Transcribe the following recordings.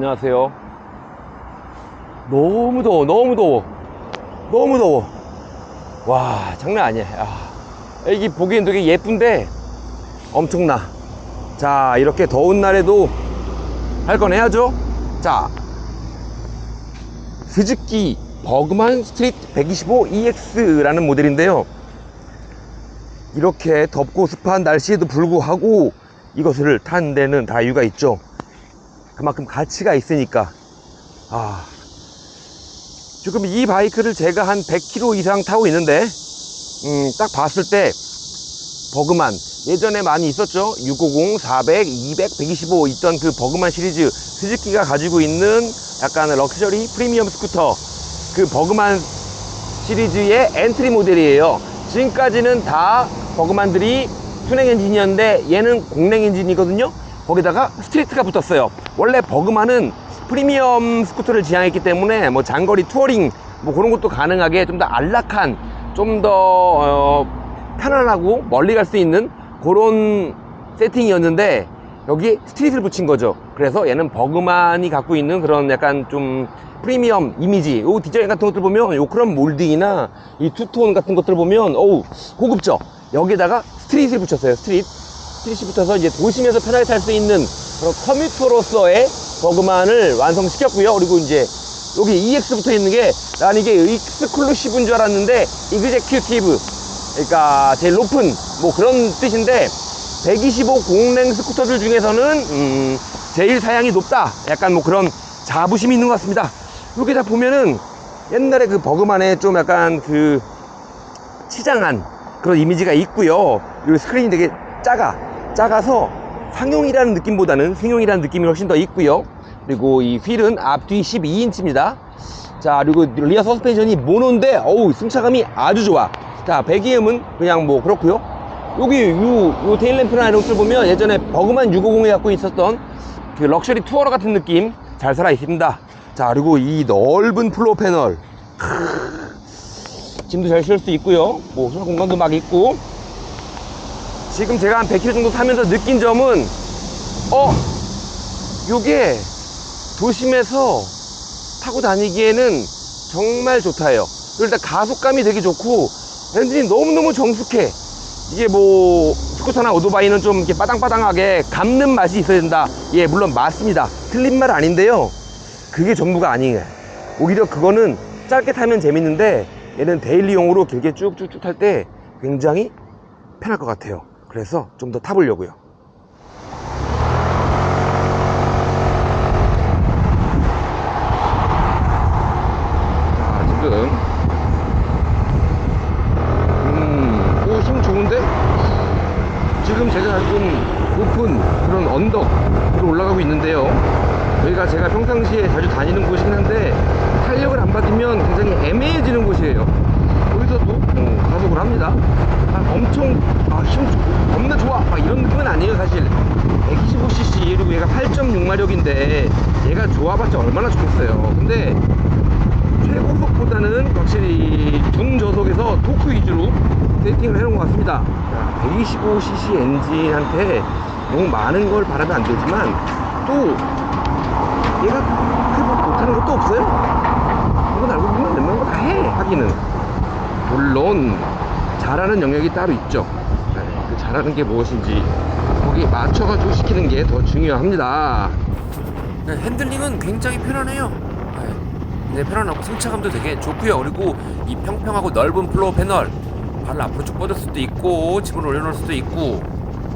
안녕하세요. 너무 더워, 너무 더워, 너무 더워. 와, 장난 아니야. 이게 보기엔 되게 예쁜데 엄청나. 자, 이렇게 더운 날에도 할 건 해야죠. 자, 스즈키 버그만 스트리트 125 EX라는 모델인데요. 이렇게 덥고 습한 날씨에도 불구하고 이것을 탄 데는 다 이유가 있죠. 그만큼 가치가 있으니까. 지금 이 바이크를 제가 한 100km 이상 타고 있는데 딱 봤을 때 버그만, 예전에 많이 있었죠. 650, 400, 200, 125 있던 그 버그만 시리즈, 스즈키가 가지고 있는 약간 럭셔리 프리미엄 스쿠터, 그 버그만 시리즈의 엔트리 모델이에요. 지금까지는 다 버그만들이 순행 엔진이었는데 얘는 공랭 엔진이거든요. 거기다가 스트리트가 붙었어요. 원래 버그만은 프리미엄 스쿠터를 지향했기 때문에 뭐 장거리 투어링 뭐 그런 것도 가능하게 좀 더 안락한, 좀 더 편안하고 멀리 갈 수 있는 그런 세팅이었는데 여기 스트릿을 붙인 거죠. 그래서 얘는 버그만이 갖고 있는 그런 약간 좀 프리미엄 이미지, 요 디자인 같은 것들 보면 요 크롬 몰딩이나 이 투톤 같은 것들 보면 어우 고급져. 여기다가 스트릿을 붙였어요. 스트릿이 붙어서 이제 도심에서 편하게 탈 수 있는 그런 커뮤터로서의 버그만을 완성시켰고요. 그리고 이제 여기 EX 붙어 있는 게, 난 이게 익스클루시브인 줄 알았는데 이그제큐티브, 그러니까 제일 높은 뭐 그런 뜻인데 125 공랭 스쿠터들 중에서는 제일 사양이 높다, 약간 뭐 그런 자부심이 있는 것 같습니다. 이렇게 다 보면은 옛날에 그 버그만의 좀 약간 그 치장한 그런 이미지가 있고요. 이 스크린이 되게 작아서 상용이라는 느낌보다는 승용이라는 느낌이 훨씬 더 있고요. 그리고 이 휠은 앞뒤 12인치입니다. 자, 그리고 리어 서스펜션이 모노인데 어우 승차감이 아주 좋아. 자, 배기음은 그냥 뭐 그렇고요. 여기 요 테일램프나 이런 것들 보면 예전에 버그만 650에 갖고 있었던 그 럭셔리 투어러 같은 느낌 잘 살아 있습니다. 자, 그리고 이 넓은 플로어 패널, 짐도 잘 실을 수 있고요. 뭐 수납 공간도 막 있고. 지금 제가 한 100km 정도 타면서 느낀 점은 요게 도심에서 타고 다니기에는 정말 좋다예요. 일단 가속감이 되게 좋고 엔진이 너무너무 정숙해. 이게 뭐 스쿠터나 오토바이는 좀 이렇게 빠당빠당하게 감는 맛이 있어야 된다. 예, 물론 맞습니다. 틀린 말 아닌데요, 그게 전부가 아니에요. 오히려 그거는 짧게 타면 재밌는데 얘는 데일리용으로 길게 쭉쭉쭉 탈 때 굉장히 편할 것 같아요. 그래서 좀 더 타보려고요. 자, 지금 힘 좋은데? 지금 제가 좀 높은 그런 언덕으로 올라가고 있는데요. 여기가 제가 평상시에 자주 다니는 곳이긴 한데 탄력을 안 받으면 굉장히 애매해지는 곳이에요. 여기서도 가속을 합니다. 엄청 힘 겁나 좋아 막 이런 느낌은 아니에요. 사실 125cc, 그리고 얘가 8.6마력인데 얘가 좋아봤자 얼마나 좋겠어요. 근데 최고속보다는 확실히 중저속에서 토크 위주로 세팅을 해놓은 것 같습니다. 125cc 엔진한테 너무 많은 걸 바라면 안 되지만 또 얘가 그렇게 못하는 것도 없어요. 이건 알고 보면 웬만한 거 다 해. 하기는 물론 잘하는 영역이 따로 있죠. 그 잘하는 게 무엇인지 거기에 맞춰가지고 시키는 게 더 중요합니다. 네, 핸들링은 굉장히 편안해요. 네, 편안하고 승차감도 되게 좋고요. 그리고 이 평평하고 넓은 플로어 패널, 발을 앞으로 쭉 뻗을 수도 있고 짐을 올려놓을 수도 있고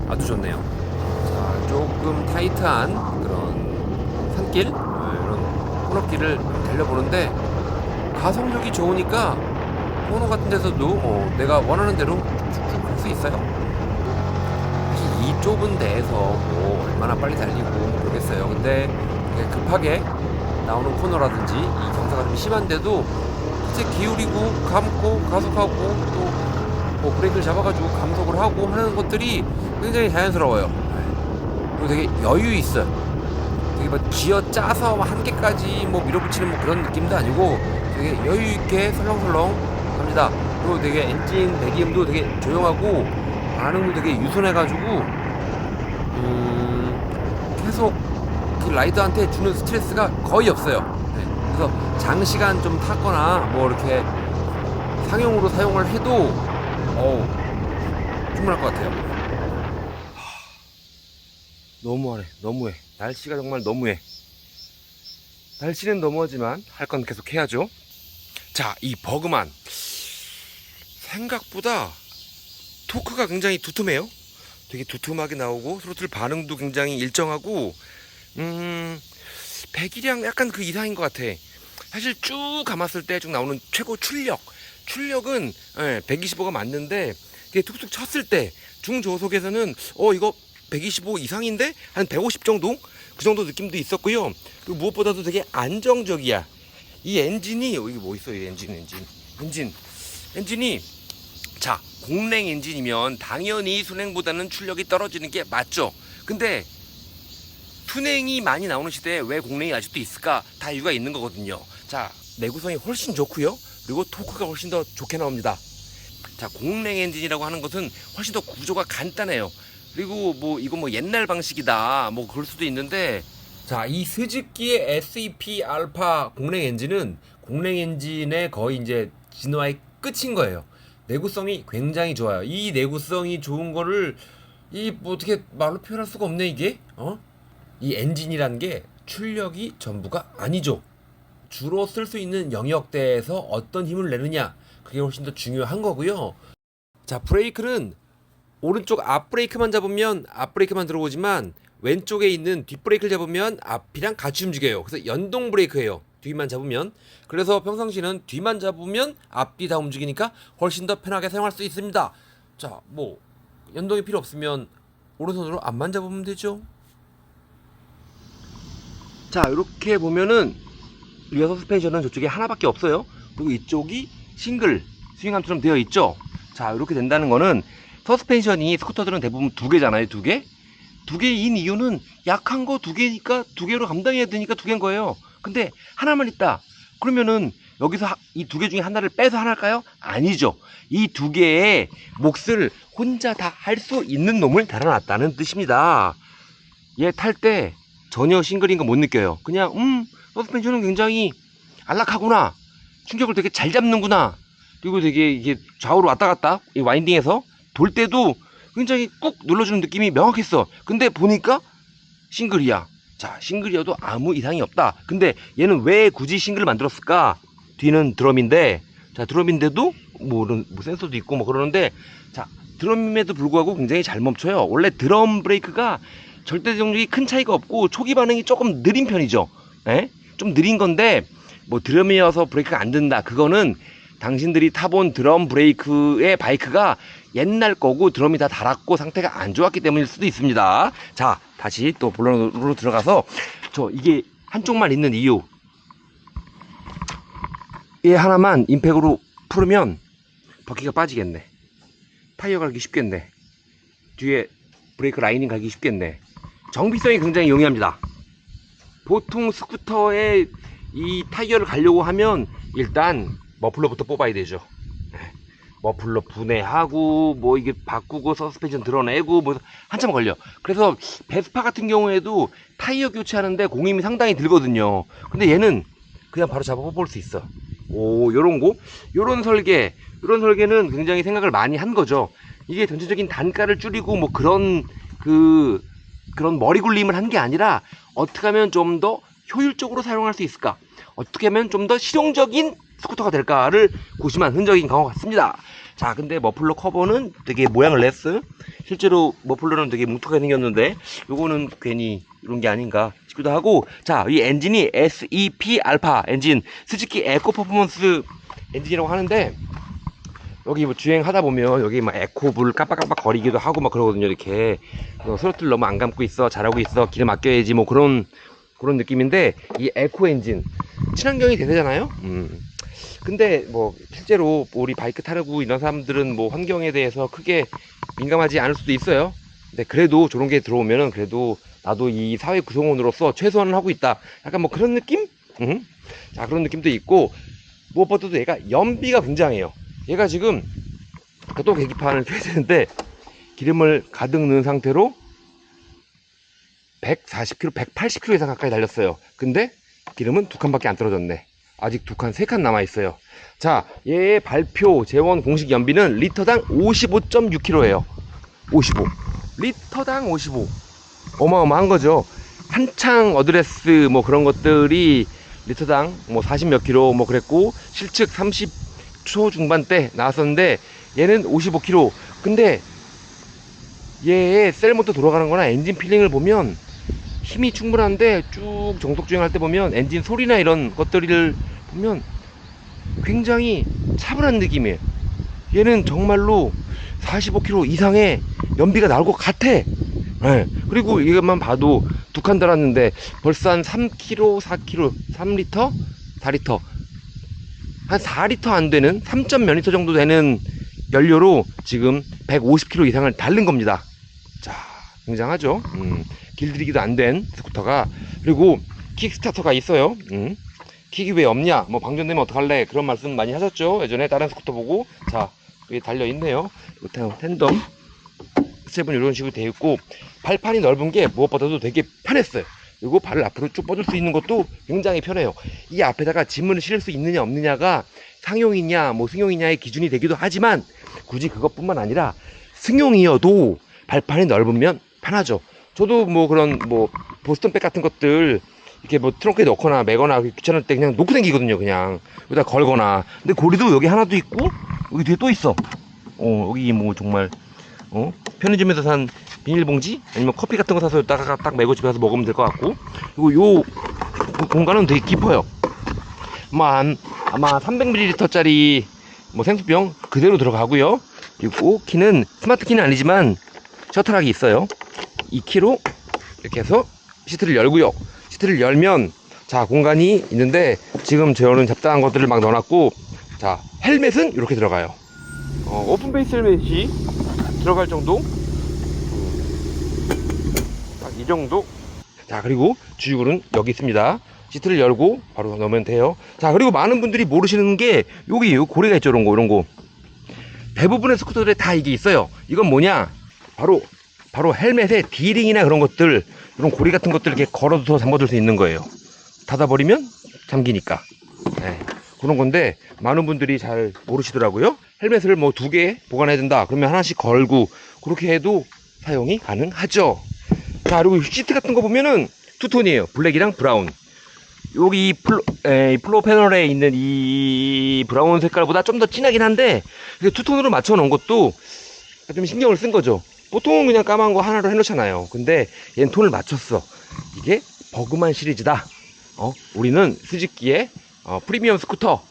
아주 좋네요. 자, 조금 타이트한 그런 산길, 이런 코너길을 달려보는데 가속력이 좋으니까 코너 같은 데서도 내가 원하는 대로 쭉쭉 갈 수 있어요. 사실 이 좁은 데에서 뭐 얼마나 빨리 달리고 모르겠어요. 근데 급하게 나오는 코너라든지 이 경사가 좀 심한데도 이제 기울이고 감고 가속하고 또 뭐 브레이크를 잡아가지고 감속을 하고 하는 것들이 굉장히 자연스러워요. 그리고 되게 여유 있어요. 되게 막 쥐어 짜서 한계까지 뭐 밀어붙이는 뭐 그런 느낌도 아니고 되게 여유 있게 설렁설렁 갑니다. 그리고 되게 엔진 배기음도 되게 조용하고 반응도 되게 유순해가지고 계속 그 이렇게 라이더한테 주는 스트레스가 거의 없어요. 네, 그래서 장시간 좀 탔거나 뭐 이렇게 상용으로 사용을 해도 충분할 것 같아요. 너무하네. 너무해. 날씨가 정말 너무해. 날씨는 너무하지만 할 건 계속 해야죠. 자, 이 버그만 생각보다 토크가 굉장히 두툼해요. 되게 두툼하게 나오고 트로틀 반응도 굉장히 일정하고 배기량 약간 그 이상인 것 같아. 사실 쭉 감았을 때 쭉 나오는 최고 출력은 125가 맞는데 이게 툭툭 쳤을 때 중저속에서는 이거 125 이상인데 한 150 정도? 그 정도 느낌도 있었고요. 그리고 무엇보다도 되게 안정적이야. 이 엔진이 이게 뭐 있어요? 이 엔진이 자, 공랭 엔진이면 당연히 순행보다는 출력이 떨어지는 게 맞죠. 근데 순행이 많이 나오는 시대에 왜 공랭이 아직도 있을까? 다 이유가 있는 거거든요. 자, 내구성이 훨씬 좋고요. 그리고 토크가 훨씬 더 좋게 나옵니다. 자, 공랭 엔진이라고 하는 것은 훨씬 더 구조가 간단해요. 그리고 뭐 이거 뭐 옛날 방식이다 뭐 그럴 수도 있는데, 자, 이 스즈키의 SEP 알파 공랭 엔진은 공랭 엔진의 거의 이제 진화의 끝인 거예요. 내구성이 굉장히 좋아요. 이 내구성이 좋은 거를 이 뭐 어떻게 말로 표현할 수가 없네 이게. 이 엔진이란 게 출력이 전부가 아니죠. 주로 쓸 수 있는 영역대에서 어떤 힘을 내느냐, 그게 훨씬 더 중요한 거고요. 자, 브레이크는 오른쪽 앞 브레이크만 잡으면 앞 브레이크만 들어오지만 왼쪽에 있는 뒷 브레이크를 잡으면 앞이랑 같이 움직여요. 그래서 연동 브레이크예요. 뒤만 잡으면. 그래서 평상시는 뒤만 잡으면 앞뒤 다 움직이니까 훨씬 더 편하게 사용할 수 있습니다. 자, 뭐 연동이 필요 없으면 오른손으로 앞만 잡으면 되죠. 자, 이렇게 보면은 리어 서스펜션은 저쪽에 하나밖에 없어요. 그리고 이쪽이 싱글 스윙함처럼 되어 있죠. 자, 이렇게 된다는 거는 서스펜션이 스쿠터들은 대부분 두 개잖아요. 두 개. 두 개인 이유는 약한 거 두 개니까 두 개로 감당해야 되니까 두 개인 거예요. 근데 하나만 있다. 그러면은 여기서 이 두 개 중에 하나를 빼서 하나일까요? 아니죠. 이 두 개의 몫을 혼자 다 할 수 있는 놈을 달아놨다는 뜻입니다. 얘 탈 때 전혀 싱글인 거 못 느껴요. 그냥 서스펜션은 굉장히 안락하구나. 충격을 되게 잘 잡는구나. 그리고 되게 이게 좌우로 왔다 갔다 이 와인딩에서 돌 때도 굉장히 꾹 눌러주는 느낌이 명확했어. 근데 보니까 싱글이야. 자, 싱글이어도 아무 이상이 없다. 근데 얘는 왜 굳이 싱글을 만들었을까? 뒤는 드럼인데, 자, 드럼인데도 뭐 센서도 있고 뭐 그러는데, 자, 드럼임에도 불구하고 굉장히 잘 멈춰요. 원래 드럼 브레이크가 절대 정력이 큰 차이가 없고 초기 반응이 조금 느린 편이죠. 예? 좀 느린 건데 뭐 드럼이어서 브레이크가 안 된다. 그거는 당신들이 타본 드럼 브레이크의 바이크가 옛날 거고 드럼이 다 닳았고 상태가 안 좋았기 때문일 수도 있습니다. 자, 다시 또 본론으로 들어가서 이게 한쪽만 있는 이유, 얘 하나만 임팩으로 풀으면 바퀴가 빠지겠네. 타이어 갈기 쉽겠네. 뒤에 브레이크 라이닝 갈기 쉽겠네. 정비성이 굉장히 용이합니다. 보통 스쿠터에 이 타이어를 갈려고 하면 일단 머플러부터 뽑아야 되죠. 머플러 분해하고 뭐 이게 바꾸고 서스펜션 드러내고 뭐 한참 걸려. 그래서 베스파 같은 경우에도 타이어 교체하는데 공임이 상당히 들거든요. 근데 얘는 그냥 바로 잡아 뽑을 수 있어. 오, 요런 설계는 굉장히 생각을 많이 한 거죠. 이게 전체적인 단가를 줄이고 뭐 그런 머리 굴림을 한 게 아니라 어떻게 하면 좀 더 효율적으로 사용할 수 있을까? 어떻게 하면 좀 더 실용적인 스쿠터가 될까를 고심한 흔적인 것 같습니다. 자, 근데 머플러 커버는 되게 모양을 냈어요. 실제로 머플러는 되게 뭉툭하게 생겼는데 요거는 괜히 이런 게 아닌가 싶기도 하고. 자, 이 엔진이 SEP 알파 엔진, 스즈키 에코 퍼포먼스 엔진이라고 하는데, 여기 뭐 주행하다 보면 여기 막 에코불 깜빡깜빡 거리기도 하고 막 그러거든요. 이렇게 스로틀 너무 안 감고 있어, 잘하고 있어, 기름 아껴야지 뭐 그런 느낌인데, 이 에코 엔진 친환경이 대세잖아요. 근데 뭐 실제로 우리 바이크 타려고 이런 사람들은 뭐 환경에 대해서 크게 민감하지 않을 수도 있어요. 근데 그래도 저런 게 들어오면은 그래도 나도 이 사회 구성원으로서 최소한을 하고 있다, 약간 뭐 그런 느낌? 자, 그런 느낌도 있고, 무엇보다도 얘가 연비가 굉장해요. 얘가 지금 또 계기판을 켜야 되는데 기름을 가득 넣은 상태로 140km, 180km 이상 가까이 달렸어요. 근데 기름은 2칸밖에 안 떨어졌네. 아직 2칸, 3칸 남아있어요. 자, 얘의 발표 재원 공식 연비는 리터당 55.6km예요. 55. 리터당 55. 어마어마한 거죠. 한창 어드레스 뭐 그런 것들이 리터당 뭐 40 몇 킬로 뭐 그랬고, 실측 30초 중반대 나왔었는데 얘는 55km. 근데 얘의 셀모터 돌아가는 거나 엔진 필링을 보면 힘이 충분한데, 쭉 정속 주행할 때 보면 엔진 소리나 이런 것들을 보면 굉장히 차분한 느낌이에요. 얘는 정말로 45km 이상의 연비가 나올 것 같아. 네. 그리고 이것만 봐도 2칸 달았는데 벌써 한 3km, 4km, 3리터, 4리터, 한 4리터 안 되는 3점 몇 리터 정도 되는 연료로 지금 150km 이상을 달린 겁니다. 자, 굉장하죠. 길들이기도 안 된 스쿠터가. 그리고 킥스타터가 있어요. 킥이 왜 없냐, 뭐 방전되면 어떡할래, 그런 말씀 많이 하셨죠, 예전에 다른 스쿠터 보고. 자, 여기 달려있네요. 텐덤 스텝은 이런 식으로 되어 있고, 발판이 넓은 게 무엇보다도 되게 편했어요. 그리고 발을 앞으로 쭉 뻗을 수 있는 것도 굉장히 편해요. 이 앞에다가 짐을 실을 수 있느냐 없느냐가 상용이냐 뭐 승용이냐의 기준이 되기도 하지만, 굳이 그것뿐만 아니라 승용이어도 발판이 넓으면 편하죠. 저도 뭐 그런 뭐 보스턴백 같은 것들 이렇게 뭐 트렁크에 넣거나 매거나 귀찮을 때 그냥 놓고 다니거든요. 그냥 여기다 걸거나. 근데 고리도 여기 하나도 있고 여기 뒤에 또 있어. 여기 뭐 정말 편의점에서 산 비닐봉지 아니면 커피 같은 거 사서 여기다가 딱 메고 집에 가서 먹으면 될 것 같고. 그리고 요 공간은 되게 깊어요. 아마 300ml 짜리 뭐 생수병 그대로 들어가고요. 그리고 키는 스마트 키는 아니지만 셔틀락이 있어요. 2kg 이렇게 해서 시트를 열고요. 시트를 열면 자, 공간이 있는데 지금 저는 잡다한 것들을 막 넣어놨고, 자, 헬멧은 이렇게 들어가요. 오픈 베이스 헬멧이 들어갈 정도, 딱 이 정도. 자, 그리고 주유구는 여기 있습니다. 시트를 열고 바로 넣으면 돼요. 자, 그리고 많은 분들이 모르시는 게 여기 고리가 있죠. 이런 거 대부분의 스쿠터들에 다 이게 있어요. 이건 뭐냐, 바로 헬멧에 디링이나 그런 것들, 이런 고리 같은 것들 이렇게 걸어서 잠궈둘 수 있는 거예요. 닫아버리면 잠기니까. 네, 그런 건데 많은 분들이 잘 모르시더라고요. 헬멧을 뭐 2개 보관해야 된다 그러면 하나씩 걸고 그렇게 해도 사용이 가능하죠. 자, 그리고 시트 같은 거 보면은 투톤이에요. 블랙이랑 브라운. 여기 플로 패널에 있는 이 브라운 색깔보다 좀 더 진하긴 한데, 투톤으로 맞춰 놓은 것도 좀 신경을 쓴 거죠. 보통은 그냥 까만 거 하나로 해놓잖아요. 근데 얘는 톤을 맞췄어. 이게 버그만 시리즈다. 우리는 스즈키의 프리미엄 스쿠터,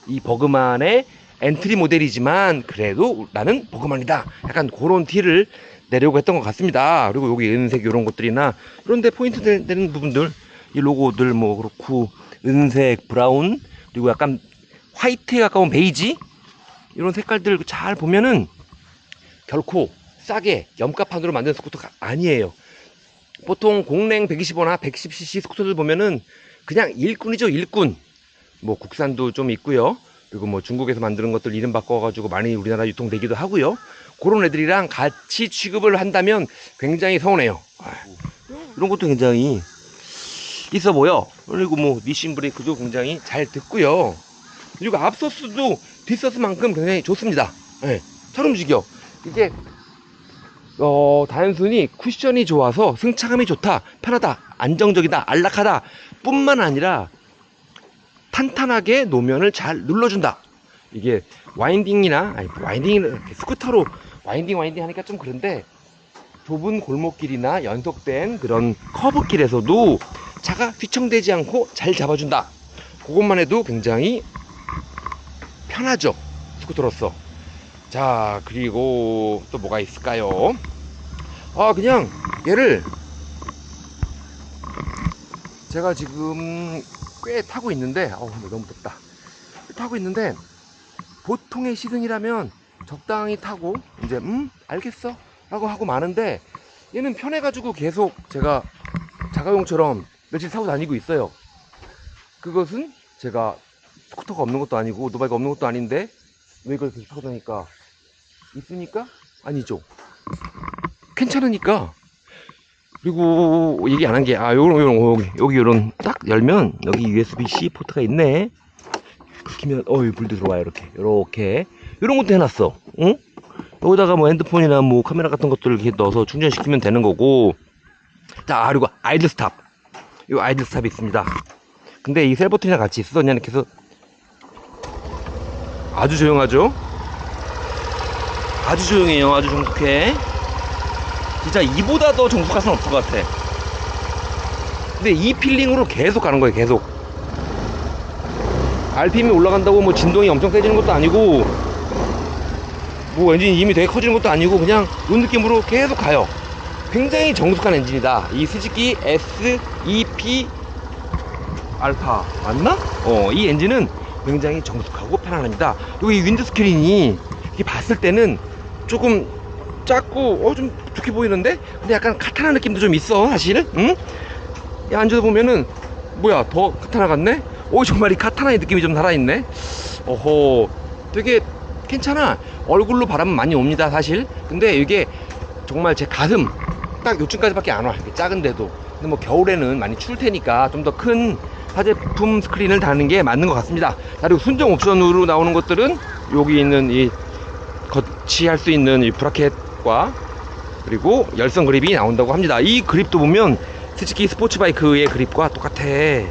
이 버그만의 엔트리 모델이지만 그래도 나는 버그만이다, 약간 그런 티를 내려고 했던 것 같습니다. 그리고 여기 은색 이런 것들이나 이런데 포인트 되는 부분들, 이 로고들 뭐 그렇고, 은색, 브라운, 그리고 약간 화이트에 가까운 베이지, 이런 색깔들 잘 보면은 결코 싸게 염가판으로 만든 스쿠터가 아니에요. 보통 공랭 125나 110cc 스쿠터들 보면은 그냥 일꾼이죠, 일꾼. 뭐 국산도 좀 있고요. 그리고 뭐 중국에서 만드는 것들 이름 바꿔가지고 많이 우리나라 유통되기도 하고요. 그런 애들이랑 같이 취급을 한다면 굉장히 서운해요. 이런 것도 굉장히 있어 보여. 그리고 뭐 니신 브레이크도 굉장히 잘 듣고요. 그리고 앞서스도 뒷서스만큼 굉장히 좋습니다. 네, 잘 움직여. 이게 단순히 쿠션이 좋아서 승차감이 좋다, 편하다, 안정적이다, 안락하다 뿐만 아니라 탄탄하게 노면을 잘 눌러준다. 이게 와인딩은 스쿠터로 와인딩 하니까 좀 그런데, 좁은 골목길이나 연속된 그런 커브길에서도 차가 휘청대지 않고 잘 잡아준다. 그것만 해도 굉장히 편하죠, 스쿠터로서. 자, 그리고 또 뭐가 있을까요? 그냥 얘를 제가 지금 꽤 타고 있는데, 너무 덥다. 타고 있는데, 보통의 시승이라면 적당히 타고 이제 알겠어 라고 하고 마는데, 얘는 편해가지고 계속 제가 자가용처럼 며칠 타고 다니고 있어요. 그것은 제가 스쿠터가 없는 것도 아니고 오토바이가 없는 것도 아닌데 왜 이걸 계속 타고 다니까? 있으니까? 아니죠. 괜찮으니까. 그리고 얘기 안 한 게, 여기 요런 딱 열면 여기 USB-C 포트가 있네. 키면 불도 들어와요. 이렇게 이런 것도 해놨어. 응? 여기다가 뭐 핸드폰이나 뭐 카메라 같은 것들을 이렇게 넣어서 충전시키면 되는 거고. 자, 그리고 아이들 스탑. 이 아이들 스탑이 있습니다. 근데 이 셀 버튼이랑 같이 있었냐 이렇게 해서 아주 조용하죠. 아주 조용해요. 아주 정숙해. 진짜 이보다 더 정숙할 수는 없을 것 같아. 근데 이 필링으로 계속 가는 거예요. 계속 RPM이 올라간다고 뭐 진동이 엄청 세지는 것도 아니고 뭐 엔진이 이미 되게 커지는 것도 아니고 그냥 이 느낌으로 계속 가요. 굉장히 정숙한 엔진이다. 이 스즈키 SEP 알파 맞나? 이 엔진은 굉장히 정숙하고 편안합니다. 그리고 이 윈드 스크린이 이렇게 봤을 때는 조금 작고 좀 좋게 보이는데 근데 약간 카타나 느낌도 좀 있어 사실. 응? 앉아서 보면은 뭐야 더 카타나 같네? 정말 이 카타나의 느낌이 좀 살아있네. 되게 괜찮아. 얼굴로 바람은 많이 옵니다 사실. 근데 이게 정말 제 가슴 딱 요쯤까지밖에 안 와. 이렇게 작은데도. 근데 뭐 겨울에는 많이 추울 테니까 좀 더 큰 사제품 스크린을 다는 게 맞는 것 같습니다. 그리고 순정 옵션으로 나오는 것들은 여기 있는 이 거치할 수 있는 이 브라켓과 그리고 열선 그립이 나온다고 합니다. 이 그립도 보면 스즈키 스포츠바이크의 그립과 똑같아. 이게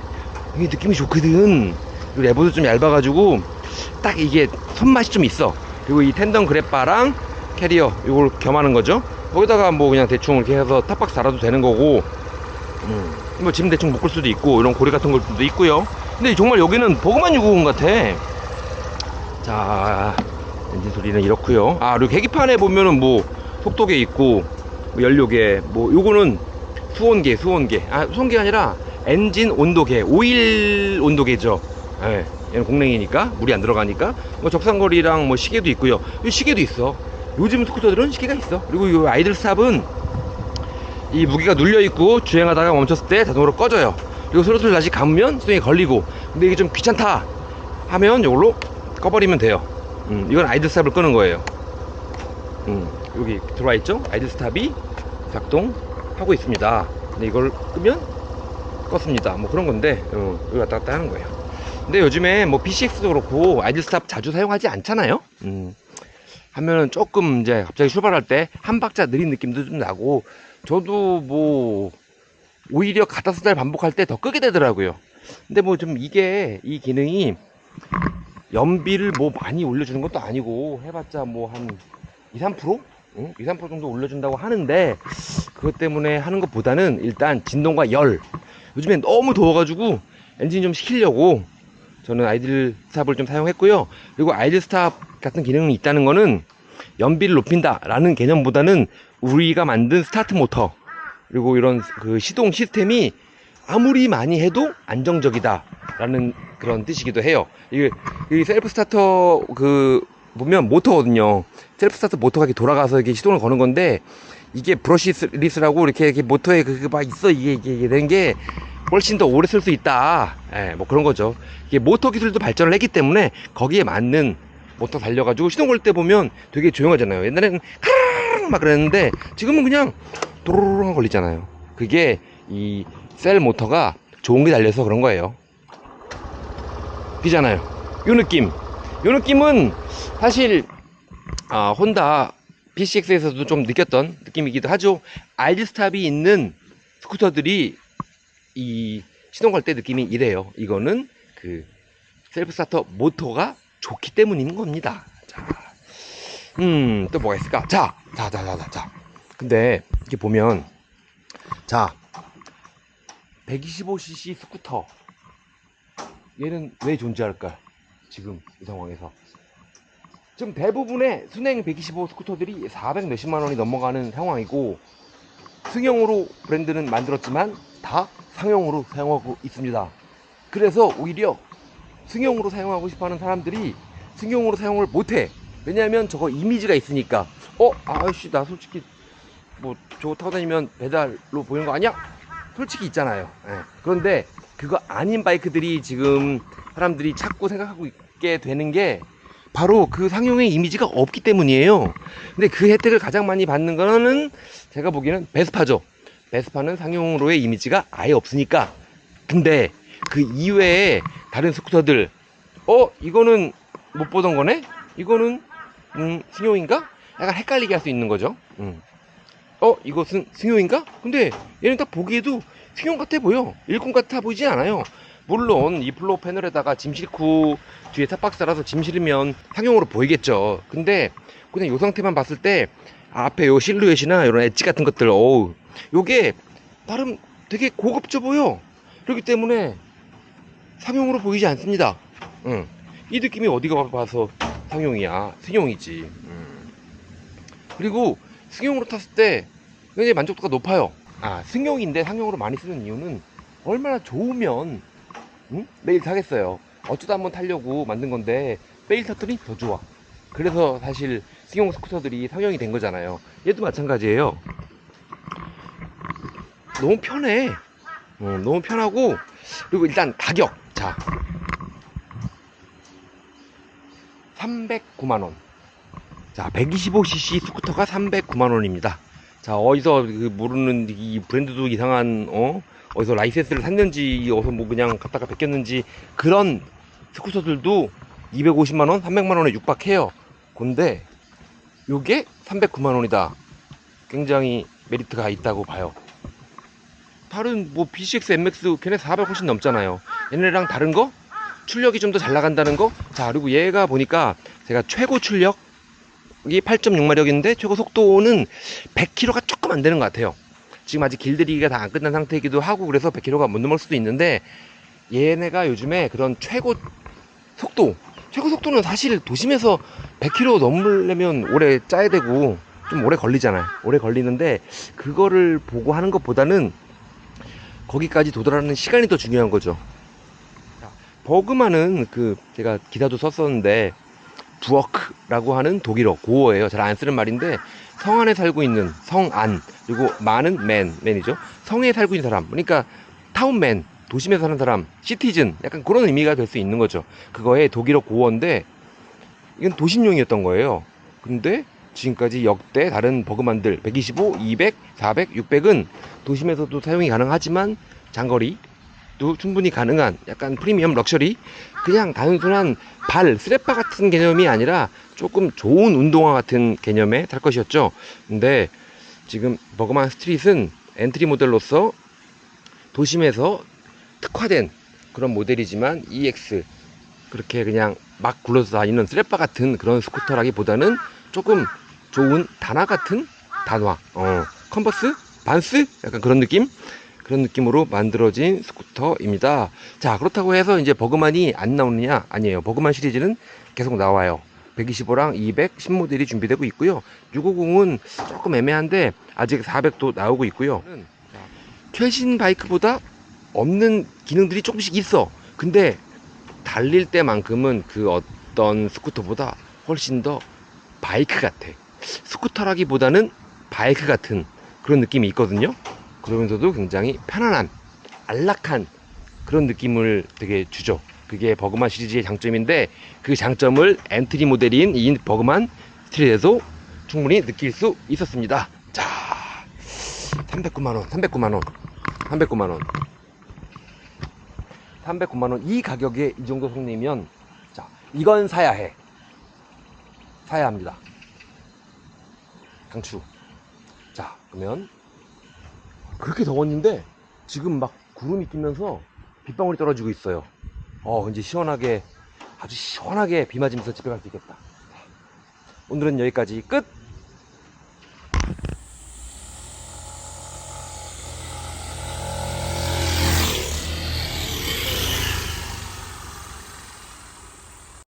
느낌이 좋거든. 그리고 레버도 좀 얇아가지고 딱 이게 손맛이 좀 있어. 그리고 이 텐던 그랩바랑 캐리어 이걸 겸하는 거죠. 거기다가 뭐 그냥 대충 이렇게 해서 탑박스 달아도 되는 거고, 뭐 짐 대충 묶을 수도 있고 이런 고리 같은 것도 있고요. 근데 정말 여기는 버그만 650 같아. 자, 엔진 소리는 이렇고요. 그리고 계기판에 보면은 뭐 속도계 있고 뭐 연료계, 뭐 요거는 수온계가 아니라 엔진 온도계, 오일 온도계죠. 예, 얘는 공랭이니까 물이 안 들어가니까. 뭐 적상거리랑 뭐 시계도 있고요. 이 시계도 있어. 요즘 스쿠터들은 시계가 있어. 그리고 이 아이들 스탑은 이 무게가 눌려 있고 주행하다가 멈췄을 때 자동으로 꺼져요. 그리고 스로틀 다시 감으면 수동이 걸리고. 근데 이게 좀 귀찮다 하면 이걸로 꺼버리면 돼요. 이건 아이들 스탑을 끄는 거예요. 여기 들어와 있죠? 아이들 스탑이 작동하고 있습니다. 근데 이걸 끄면 껐습니다. 뭐 그런 건데, 여기 왔다 갔다 하는 거예요. 근데 요즘에 뭐 PCX도 그렇고 아이들 스탑 자주 사용하지 않잖아요? 하면은 조금 이제 갑자기 출발할 때 한 박자 느린 느낌도 좀 나고, 저도 뭐 오히려 가타스달 반복할 때 더 끄게 되더라고요. 근데 뭐 좀 이게 이 기능이 연비를 뭐 많이 올려주는 것도 아니고 해봤자 뭐 한 2~3%? 2~3% 정도 올려준다고 하는데, 그것 때문에 하는 것보다는 일단 진동과 열, 요즘에 너무 더워가지고 엔진 좀 식히려고 저는 아이들 스탑을 좀 사용했고요. 그리고 아이들 스탑 같은 기능이 있다는 거는 연비를 높인다 라는 개념보다는 우리가 만든 스타트 모터 그리고 이런 그 시동 시스템이 아무리 많이 해도 안정적이다 라는 그런 뜻이기도 해요. 이 셀프 스타터 보면 모터거든요. 셀프 스타터 모터가 이렇게 돌아가서 이렇게 시동을 거는 건데, 이게 브러시리스라고 이렇게 모터에 막 있어. 이게 된 게 훨씬 더 오래 쓸 수 있다. 뭐 그런 거죠. 이게 모터 기술도 발전을 했기 때문에 거기에 맞는 모터 달려가지고 시동 걸 때 보면 되게 조용하잖아요. 옛날에는 카랑 막 그랬는데 지금은 그냥 도로로로 걸리잖아요. 그게 이 셀 모터가 좋은 게 달려서 그런 거예요. 비잖아요. 요 느낌은 사실 혼다 PCX에서도 좀 느꼈던 느낌이기도 하죠. 아이들 스탑이 있는 스쿠터들이 이 시동 걸 때 느낌이 이래요. 이거는 그 셀프 스타터 모터가 좋기 때문인 겁니다. 자, 또 뭐가 있을까? 자. 근데 이렇게 보면, 자, 125cc 스쿠터, 얘는 왜 존재할까? 지금 이 상황에서 지금 대부분의 순행 125 스쿠터들이 400 몇십만 원이 넘어가는 상황이고, 승용으로 브랜드는 만들었지만 다 상용으로 사용하고 있습니다. 그래서 오히려 승용으로 사용하고 싶어하는 사람들이 승용으로 사용을 못해. 왜냐하면 저거 이미지가 있으니까. 아이씨, 나 솔직히 뭐 저거 타고 다니면 배달로 보이는 거 아니야? 솔직히 있잖아요. 그런데 그거 아닌 바이크들이 지금 사람들이 찾고 생각하고 있게 되는 게 바로 그 상용의 이미지가 없기 때문이에요. 근데 그 혜택을 가장 많이 받는 거는 제가 보기에는 베스파죠. 베스파는 상용으로의 이미지가 아예 없으니까. 근데 그 이외에 다른 스쿠터들, 이거는 못 보던 거네? 이거는 승용인가? 약간 헷갈리게 할 수 있는 거죠. 이것은 승용인가? 근데 얘는 딱 보기에도 승용 같아 보여. 일꾼 같아 보이지 않아요. 물론 이 플로어 패널에다가 짐 싣고 뒤에 탑박스 달아서 짐 실으면 상용으로 보이겠죠. 근데 그냥 요 상태만 봤을 때 앞에 요 실루엣이나 이런 엣지 같은 것들, 요게 나름 되게 고급져 보여. 그렇기 때문에 상용으로 보이지 않습니다. 이 느낌이 어디가 봐서 상용이야. 승용이지. 그리고 승용으로 탔을 때 굉장히 만족도가 높아요. 승용인데 상용으로 많이 쓰는 이유는 얼마나 좋으면 매일 타겠어요. 어쩌다 한번 타려고 만든 건데 매일 탔더니 더 좋아. 그래서 사실 승용 스쿠터들이 상용이 된 거잖아요. 얘도 마찬가지예요. 너무 편해. 너무 편하고, 그리고 일단 가격. 자, 309만원. 자, 125cc 스쿠터가 309만원입니다. 자, 어디서 모르는 이 브랜드도 이상한, 어디서 라이센스를 샀는지, 어디서 뭐 그냥 갖다가 베꼈는지, 그런 스쿠터들도 250만원, 300만원에 육박해요. 근데, 요게 309만원이다. 굉장히 메리트가 있다고 봐요. 다른 뭐 BCX MX 걔네 400 훨씬 넘잖아요. 얘네랑 다른 거? 출력이 좀 더 잘 나간다는 거? 자, 그리고 얘가 보니까 제가 최고 출력이 8.6마력인데 최고 속도는 100km가 조금 안 되는 것 같아요. 지금 아직 길들이기가 다 안 끝난 상태이기도 하고 그래서 100km가 못 넘을 수도 있는데, 얘네가 요즘에 그런 최고 속도는 사실 도심에서 100km 넘으려면 오래 짜야 되고 좀 오래 걸리잖아요. 오래 걸리는데 그거를 보고 하는 것보다는 거기까지 도달하는 시간이 더 중요한 거죠. 버그만은 제가 기사도 썼었는데 부어크라고 하는 독일어 고어예요. 잘 안 쓰는 말인데 성 안에 살고 있는, 성안, 그리고 만은 맨이죠. 성에 살고 있는 사람, 그러니까 타운맨, 도심에 사는 사람, 시티즌, 약간 그런 의미가 될 수 있는 거죠. 그거의 독일어 고어인데 이건 도심용이었던 거예요. 근데 지금까지 역대 다른 버그만들 125, 200, 400, 600은 도심에서도 사용이 가능하지만 장거리도 충분히 가능한 약간 프리미엄 럭셔리, 그냥 단순한 스레빠 같은 개념이 아니라 조금 좋은 운동화 같은 개념의 탈 것이었죠. 근데 지금 버그만 스트릿은 엔트리 모델로서 도심에서 특화된 그런 모델이지만 EX, 그렇게 그냥 막 굴러서 다니는 스레빠 같은 그런 스쿠터라기보다는 조금 좋은 단화 같은 컨버스? 반스? 약간 그런 느낌으로 만들어진 스쿠터입니다. 자, 그렇다고 해서 이제 버그만이 안 나오느냐? 아니에요. 버그만 시리즈는 계속 나와요. 125랑 200 신모델이 준비되고 있고요. 650은 조금 애매한데 아직 400도 나오고 있고요. 최신 바이크보다 없는 기능들이 조금씩 있어. 근데 달릴 때만큼은 그 어떤 스쿠터보다 훨씬 더 바이크 같아. 스쿠터라기보다는 바이크 같은 그런 느낌이 있거든요. 그러면서도 굉장히 편안한, 안락한 그런 느낌을 되게 주죠. 그게 버그만 시리즈의 장점인데 그 장점을 엔트리 모델인 이 버그만 스트릿에서 충분히 느낄 수 있었습니다. 자, 309만원 309만원 이 가격에 이 정도 속내면, 자, 이건 사야 합니다. 강추. 자, 그러면 그렇게 더웠는데 지금 막 구름이 끼면서 빗방울이 떨어지고 있어요. 이제 아주 시원하게 비 맞으면서 집에 갈 수 있겠다. 오늘은 여기까지 끝.